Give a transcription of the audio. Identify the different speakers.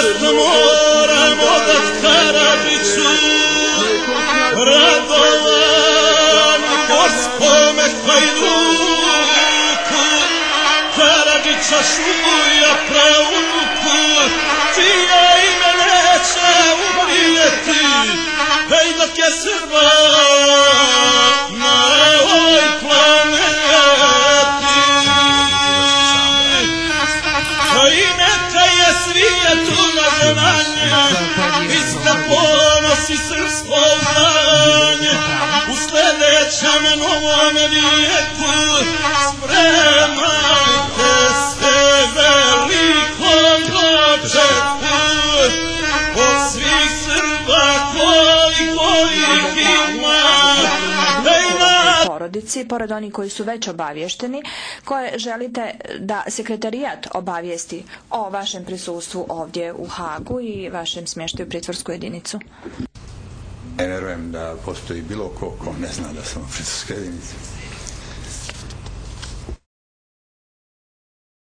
Speaker 1: Jasno moram odat Karadžiću, Radovan Gospome Hajduku, Karadžića šuja prauku, čija ime neće umrijeti, već dok je Srba na ovoj planeti. I neka je svijetu na znanje, iska ponosi srpsko znanje, u sljedećem novom vijeku spremajte se velikom dočeku, od svih Srba koliko ih ima,
Speaker 2: porodici, pored onih koji su već obavješteni, koje želite da sekretarijat obavijesti o vašem prisustvu ovdje u Hagu i vašem smještaju u pritvorsku jedinicu?
Speaker 3: Ne verujem da postoji bilo ko ne zna da sam u pritvorskoj jedinici.